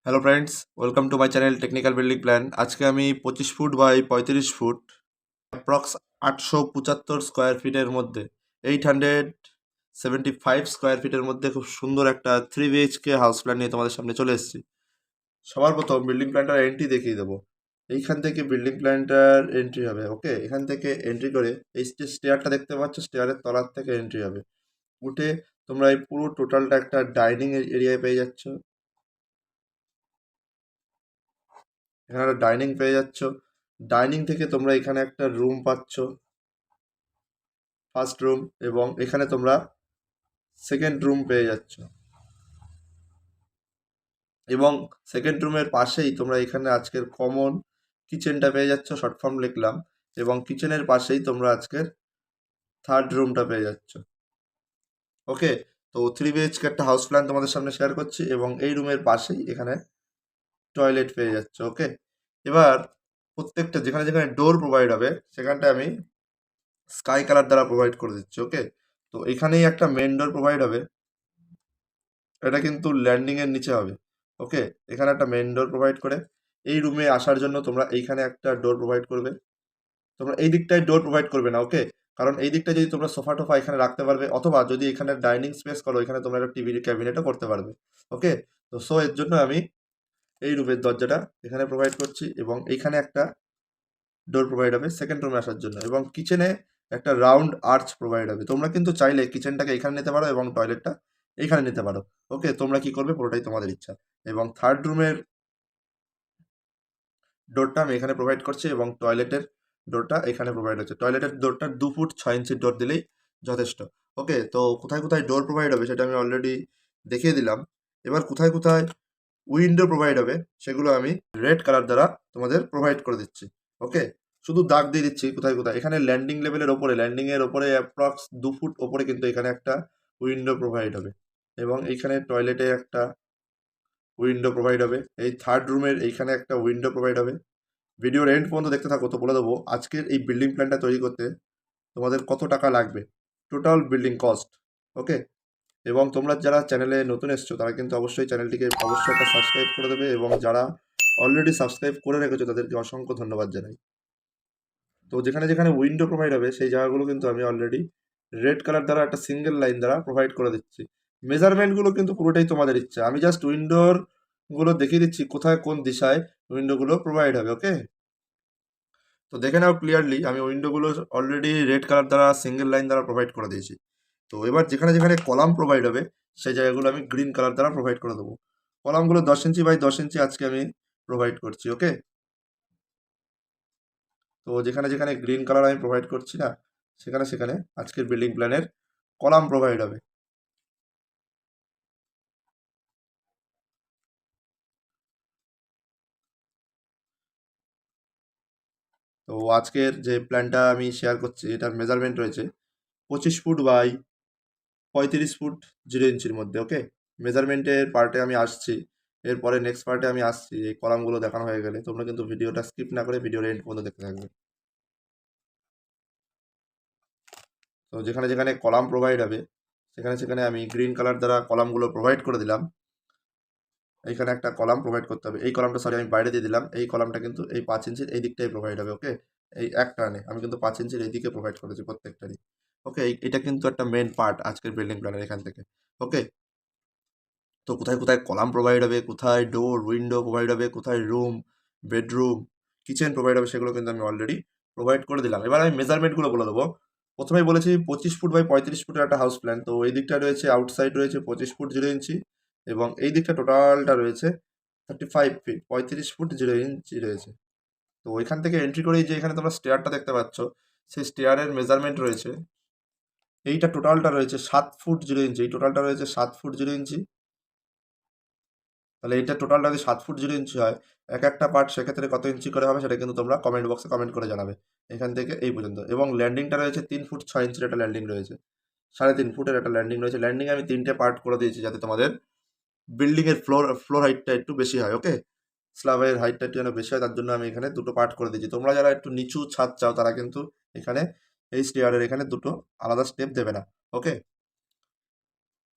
Hello friends, welcome to my channel technical building plan. আজকে আমি 25 foot by 35 foot approx 875 square ফিটের মধ্যে 875 square ফিটের মধ্যে খুব সুন্দর একটা 3 BHK হাউস প্ল্যান নিয়ে তোমাদের সামনে চলে এসেছি। সবার প্রথম বিল্ডিং প্ল্যানটার এন্ট্রি দেখিয়ে দেবো। এইখান থেকে বিল্ডিং প্ল্যানটার এন্ট্রি হবে। ওকে, এখান থেকে এন্ট্রি করে এই যে স্টেয়ারটা দেখতে পাচ্ছ, স্টেয়ারের তলার থেকে এন্ট্রি হবে। উঠে তোমরা এই পুরো টোটালটা একটা ডাইনিং এরিয়ায় পেয়ে যাচ্ছ। এখানে একটা ডাইনিং পেয়ে যাচ্ছ। ডাইনিং থেকে তোমরা এখানে একটা রুম পাচ্ছ, ফার্স্ট রুম, এবং এখানে তোমরা সেকেন্ড রুম পেয়ে যাচ্ছ। এবং সেকেন্ড রুমের পাশেই তোমরা এখানে আজকের কমন কিচেনটা পেয়ে যাচ্ছ, শর্ট ফর্ম লিখলাম। এবং কিচেনের পাশেই তোমরা আজকের থার্ড রুমটা পেয়ে যাচ্ছ। ওকে, তো 3 BHK একটা হাউস প্ল্যান তোমাদের সামনে শেয়ার করছি, এবং এই রুমের পাশেই এখানে টয়লেট পেয়ে যাচ্ছ। ওকে, এবার প্রত্যেকটা যেখানে যেখানে ডোর প্রোভাইড হবে সেখানটায় আমি স্কাই কালার দ্বারা প্রোভাইড করে দিচ্ছি। ওকে, তো এখানেই একটা মেন ডোর প্রোভাইড হবে। এটা কিন্তু ল্যান্ডিং এর নিচে হবে। ওকে, এখানে একটা মেন ডোর প্রোভাইড করে এই রুমে আসার জন্য তোমরা এইখানে একটা ডোর প্রোভাইড করবে। তোমরা এই দিকটায় ডোর প্রোভাইড করবে না। ওকে, কারণ এই দিকটা যদি তোমরা সোফা টোফা এখানে রাখতে পারবে, অথবা যদি এখানে ডাইনিং স্পেস করো, এখানে তোমরা একটা টিভি ক্যাবিনেটও করতে পারবে। ওকে, তো এর জন্য আমি এই রুমের দরজাটা এখানে প্রোভাইড করছি, এবং এইখানে একটা ডোর প্রোভাইড হবে সেকেন্ড রুমে আসার জন্য, এবং কিচেনে একটা রাউন্ড আর্চ প্রোভাইড হবে। তোমরা কিন্তু চাইলে কিচেনটাকে এখানে নিতে পারো এবং টয়লেটটা এইখানে নিতে পারো। ওকে, তোমরা কি করবে পুরোটাই তোমাদের ইচ্ছা। এবং থার্ড রুমের ডোরটা আমি এখানে প্রোভাইড করছি, এবং টয়লেটের ডোরটা এখানে প্রোভাইড হচ্ছে। টয়লেটের ডোরটা 2 ফুট 6 ইঞ্চির ডোর দিলেই যথেষ্ট। ওকে, তো কোথায় কোথায় ডোর প্রোভাইড হবে সেটা আমি অলরেডি দেখিয়ে দিলাম। এবার কোথায় কোথায় উইন্ডো প্রোভাইড হবে সেগুলো আমি রেড কালার দ্বারা তোমাদের প্রোভাইড করে দিচ্ছি। ওকে, শুধু দাগ দিয়ে দিচ্ছি কোথায় কোথায়। এখানে ল্যান্ডিং লেভেলের ওপরে, ল্যান্ডিং এর ওপরে অ্যাপ্রক্স 2 ফুট ওপরে কিন্তু এখানে একটা উইন্ডো প্রোভাইড হবে, এবং এইখানে টয়লেটে একটা উইন্ডো প্রোভাইড হবে। এই থার্ড রুমের এইখানে একটা উইন্ডো প্রোভাইড হবে। ভিডিওর এন্ড পর্যন্ত দেখতে থাকো, তো বলে দেবো আজকের এই বিল্ডিং প্ল্যানটা তৈরি করতে তোমাদের কত টাকা লাগবে, টোটাল বিল্ডিং কস্ট। ওকে, এবং তোমরা যারা চ্যানেলে নতুন এসছো তারা কিন্তু অবশ্যই চ্যানেলটিকে অবশ্যই একটা সাবস্ক্রাইব করে দেবে, এবং যারা অলরেডি সাবস্ক্রাইব করে রেখেছো তাদেরকে অসংখ্য ধন্যবাদ জানাই। তো যেখানে যেখানে উইন্ডো প্রোভাইড হবে সেই জায়গাগুলো কিন্তু আমি অলরেডি রেড কালার দ্বারা একটা সিঙ্গেল লাইন দ্বারা প্রোভাইড করে দিচ্ছি। মেজারমেন্টগুলো কিন্তু পুরোটাই তোমাদের ইচ্ছা, আমি জাস্ট উইন্ডোর গুলো দেখিয়ে দিচ্ছি কোথায় কোন দিশায় উইন্ডোগুলো প্রোভাইড হবে। ওকে, তো দেখে নাও ক্লিয়ারলি আমি উইন্ডোগুলো অলরেডি রেড কালার দ্বারা সিঙ্গেল লাইন দ্বারা প্রোভাইড করে দিয়েছি। তো এবার যেখানে যেখানে কলাম প্রোভাইড হবে সেই জায়গাগুলো আমি গ্রিন কালার দ্বারা প্রোভাইড করে দেবো। কলামগুলো 10 ইঞ্চি বাই 10 ইঞ্চি আজকে আমি প্রোভাইড করছি। ওকে, তো যেখানে যেখানে গ্রিন কালার আমি প্রোভাইড করছি না, সেখানে সেখানে আজকের বিল্ডিং প্ল্যানের কলাম প্রোভাইড হবে। তো আজকের যে প্ল্যানটা আমি শেয়ার করছি এটার মেজারমেন্ট রয়েছে 25 ফুট বাই 35 ফুট 0 ইঞ্চির মধ্যে। ওকে, মেজারমেন্টের পার্টে আমি আসছি, এরপরে নেক্সট পার্টে আমি আসছি। এই কলামগুলো দেখানো হয়ে গেলে তোমরা কিন্তু ভিডিওটা স্কিপ না করে ভিডিওর এন্ড পর্যন্ত দেখতে থাকবে। তো যেখানে যেখানে কলাম প্রোভাইড হবে সেখানে সেখানে আমি গ্রিন কালার দ্বারা কলামগুলো প্রোভাইড করে দিলাম। এইখানে একটা কলাম প্রোভাইড করতে হবে, এই কলামটা সরি আমি বাইরে দিয়ে দিলাম। এই কলামটা কিন্তু এই 5 ইঞ্চির এই দিকটাই প্রোভাইড হবে। ওকে, এই এক টানে আমি কিন্তু 5 ইঞ্চির এই দিকে প্রোভাইড করেছি প্রত্যেকটারই। ওকে, এটা কিন্তু একটা মেন পার্ট আজকের বিল্ডিং প্ল্যানের এখান থেকে। ওকে, তো কোথায় কোথায় কলাম প্রোভাইড হবে, কোথায় ডোর উইন্ডো প্রোভাইড হবে, কোথায় রুম, বেডরুম, কিচেন প্রোভাইড হবে সেগুলো কিন্তু আমি অলরেডি প্রোভাইড করে দিলাম। এবার আমি মেজারমেন্টগুলো বলে দেবো। প্রথমেই বলেছি 25 ফুট বাই 35 ফুটের একটা হাউস প্ল্যান। তো এই দিকটা রয়েছে আউটসাইড রয়েছে 25 ফুট 0 ইঞ্চি, এবং এই দিকটা টোটালটা রয়েছে 35 ফিট 35 ফুট 0 ইঞ্চি রয়েছে। তো ওইখান থেকে এন্ট্রি করেই যে এখানে তোমরা স্টেয়ারটা দেখতে পাচ্ছ, সেই স্টেয়ারের মেজারমেন্ট রয়েছে, এইটা টোটালটা রয়েছে 7 ফুট 0 ইঞ্চি। এই টোটালটা রয়েছে 7 ফুট 0 ইঞ্চি। তাহলে এটা টোটালটা যদি 7 ফুট 0 ইঞ্চি হয়, এক একটা পার্ট সেক্ষেত্রে কত ইঞ্চি করে হবে সেটা কিন্তু তোমরা কমেন্ট বক্সে কমেন্ট করে জানাবে। এখান থেকে এই পর্যন্ত, এবং ল্যান্ডিংটা রয়েছে 3 ফুট 6 ইঞ্চির একটা ল্যান্ডিং রয়েছে, 3.5 ফুটের একটা ল্যান্ডিং রয়েছে। ল্যান্ডিং আমি 3টে পার্ট করে দিয়েছি যাতে তোমাদের বিল্ডিং এর ফ্লোর ফ্লোর হাইটটা একটু বেশি হয়। ওকে, স্ল্যাবের হাইটটা একটু যেন বেশি হয় তার জন্য আমি এখানে দুটো পার্ট করে দিয়েছি। তোমরা যারা একটু নিচু ছাদ চাও তারা কিন্তু এখানে এই স্টেয়ারের এখানে দুটো আলাদা স্টেপ দেবে না। ওকে,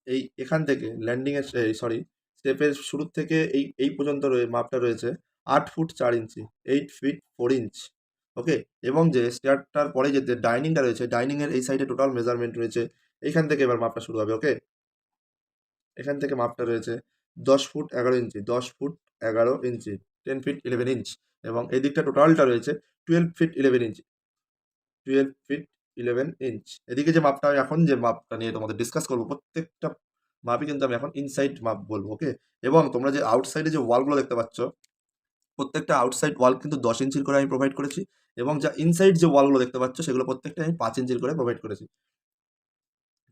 এই এখান থেকে ল্যান্ডিং এর সরি স্টেপের শুরু থেকে এই পর্যন্ত মাপটা রয়েছে 8 ফুট 4 ইঞ্চি, 8 ফিট 4 ইঞ্চ। ওকে, এবং যে স্টেয়ারটার পরে যে ডাইনিংটা রয়েছে, ডাইনিংয়ের এই সাইডে টোটাল মেজারমেন্ট রয়েছে। এইখান থেকে এবার মাপটা শুরু হবে। ওকে, এখান থেকে মাপটা রয়েছে 10 ফুট 11 ইঞ্চি, 10 ফুট 11 ইঞ্চি, 10 ফিট 11 ইঞ্চ, এবং এই দিকটা টোটালটা রয়েছে 12 ফিট 11 ইঞ্চি, 12 ফিট 11 ইঞ্চ। এদিকে যে মাপটা এখন যে মাপটা নিয়ে তোমাদের ডিসকাস করবো, প্রত্যেকটা মাপই কিন্তু আমি এখন ইনসাইড মাপ বলবো। ওকে, এবং তোমরা যে আউটসাইডে যে ওয়ালগুলো দেখতে পাচ্ছ, প্রত্যেকটা আউটসাইড ওয়াল কিন্তু 10 ইঞ্চির করে আমি প্রোভাইড করেছি, এবং যা ইনসাইড যে ওয়ালগুলো দেখতে পাচ্ছ সেগুলো প্রত্যেকটা আমি 5 ইঞ্চির করে প্রোভাইড করেছি।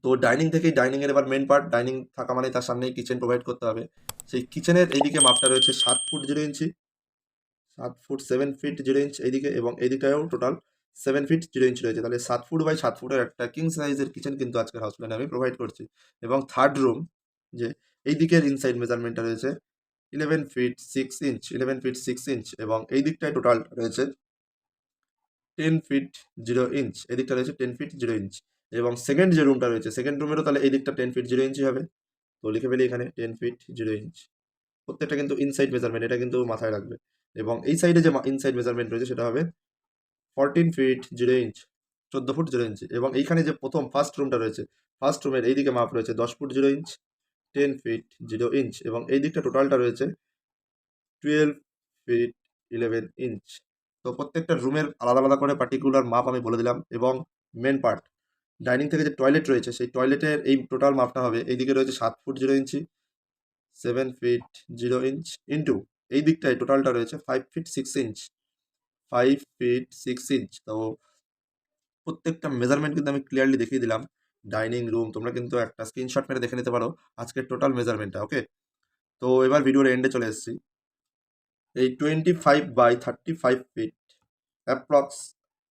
তো ডাইনিং থেকেই, ডাইনিংয়ের এবার মেন পার্ট, ডাইনিং থাকা মানে তার সামনেই কিচেন প্রোভাইড করতে হবে। সেই কিচেনের এইদিকে মাপটা রয়েছে 7 ফুট 0 ইঞ্চি, 7 ফুট 7 ফিট 0 ইঞ্চ এইদিকে, এবং এইদিকেও টোটাল 7 ফিট 0 ইঞ্চ রয়েছে। তাহলে 7 ফুট বাই 7 ফুটের একটা কিং সাইজের কিচেন কিন্তু আজকের হাউস প্ল্যানে আমি প্রোভাইড করছি। এবং থার্ড রুম, যে এই দিকের ইনসাইড মেজারমেন্টটা রয়েছে 11 ফিট 6 ইঞ্চ, 11 ফিট 6 ইঞ্চ, এবং এই দিকটায় টোটাল রয়েছে 10 ফিট 0 ইঞ্চ, এদিকটা রয়েছে 10 ফিট 0 ইঞ্চ। এবং সেকেন্ড যে রুমটা রয়েছে, সেকেন্ড রুমেরও তাহলে এই দিকটা 10 ফিট 0 ইঞ্চি হবে। তো লিখে ফেলি এখানে 10 ফিট 0 ইঞ্চ। প্রত্যেকটা কিন্তু ইনসাইড মেজারমেন্ট, এটা কিন্তু মাথায় রাখবে। এবং এই সাইডে যে ইনসাইড মেজারমেন্ট রয়েছে সেটা হবে 14 ফিট 0 ইঞ্চ, 14 ফুট 0 ইঞ্চি। এবং এইখানে যে প্রথম ফার্স্ট রুমটা রয়েছে, ফার্স্ট রুমের এইদিকে মাপ রয়েছে 10 ফুট 0 ইঞ্চ, 10 ফিট 0 ইঞ্চ, এবং এই দিকটা টোটালটা রয়েছে 12 ফিট 11 ইঞ্চ। তো প্রত্যেকটা রুমের আলাদা আলাদা করে পার্টিকুলার মাপ আমি বলে দিলাম। এবং মেন পার্ট, ডাইনিং থেকে যে টয়লেট রয়েছে, সেই টয়লেটের এই টোটাল মাপটা হবে, এইদিকে রয়েছে 7 ফুট 0 ইঞ্চি, 7 ফিট 0 ইঞ্চ, ইন্টু এই দিকটায় টোটালটা রয়েছে 5 ফিট 6 ইঞ্চ, 5 ফিট 6 ইঞ্চ। তো প্রত্যেকটা মেজারমেন্ট কিন্তু আমি ক্লিয়ারলি দেখিয়ে দিলাম। ডাইনিং রুম তোমরা কিন্তু একটা স্ক্রিনশট মেরে দেখে নিতে পারো আজকের টোটাল মেজারমেন্টটা। ওকে, তো এবার ভিডিওর এন্ডে চলে এসেছি। এই 25 by 35 feet approx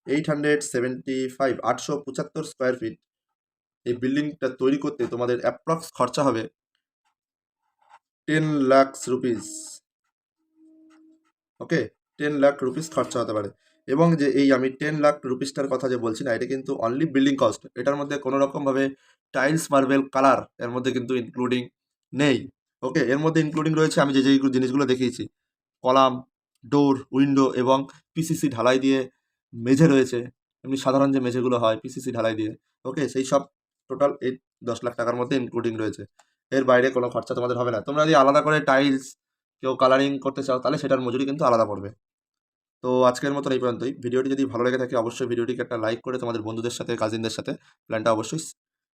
875 square feet এই বিল্ডিংটা তৈরি করতে তোমাদের অ্যাপ্রক্স খরচা হবে 10 lakh rupees. Okay, 10 lakh rupees খরচা হতে পারে। এবং যে এই আমি 10 লাখ রুপিসটার কথা যে বলছি না, এটা কিন্তু অনলি বিল্ডিং কস্ট। এটার মধ্যে কোনো রকমভাবে টাইলস, মার্বেল, কালার এর মধ্যে কিন্তু ইনক্লুডিং নেই। ওকে, এর মধ্যে ইনক্লুডিং রয়েছে আমি যে জিনিসগুলো দেখিয়েছি, কলাম, ডোর, উইন্ডো, এবং পিসিসি ঢালাই দিয়ে মেঝে রয়েছে, এমনি সাধারণ যে মেঝেগুলো হয় পিসিসি ঢালাই দিয়ে। ওকে, সেই সব টোটাল এই 10 লাখ টাকার মধ্যে ইনক্লুডিং রয়েছে। এর বাইরে কোনো খরচা তোমাদের হবে না। তোমরা যদি আলাদা করে টাইলস, কেউ কালারিং করতে চাও, তাহলে সেটার মজুরি কিন্তু আলাদা পড়বে। তো আজকের মতন এই পর্যন্তই। ভিডিওটি যদি ভালো লেগে থাকে অবশ্যই ভিডিওটিকে একটা লাইক করে তোমাদের বন্ধুদের সাথে, কাজিনদের সাথে প্ল্যানটা অবশ্যই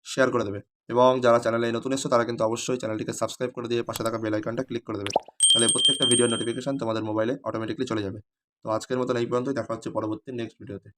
শেয়ার করে দেবে। এবং যারা চ্যানেলে নতুন এসছো তারা কিন্তু অবশ্যই চ্যানেলটিকে সাবস্ক্রাইব করে দিয়ে পাশে থাকা বেল আইকনটা ক্লিক করে দেবে। তাহলে প্রত্যেকটা ভিডিওর নোটিফিকেশন তোমাদের মোবাইলে অটোমেটিকলি চলে যাবে। তো আজকের মতন এই পর্যন্তই, দেখা হচ্ছে পরবর্তী নেক্সট ভিডিওতে।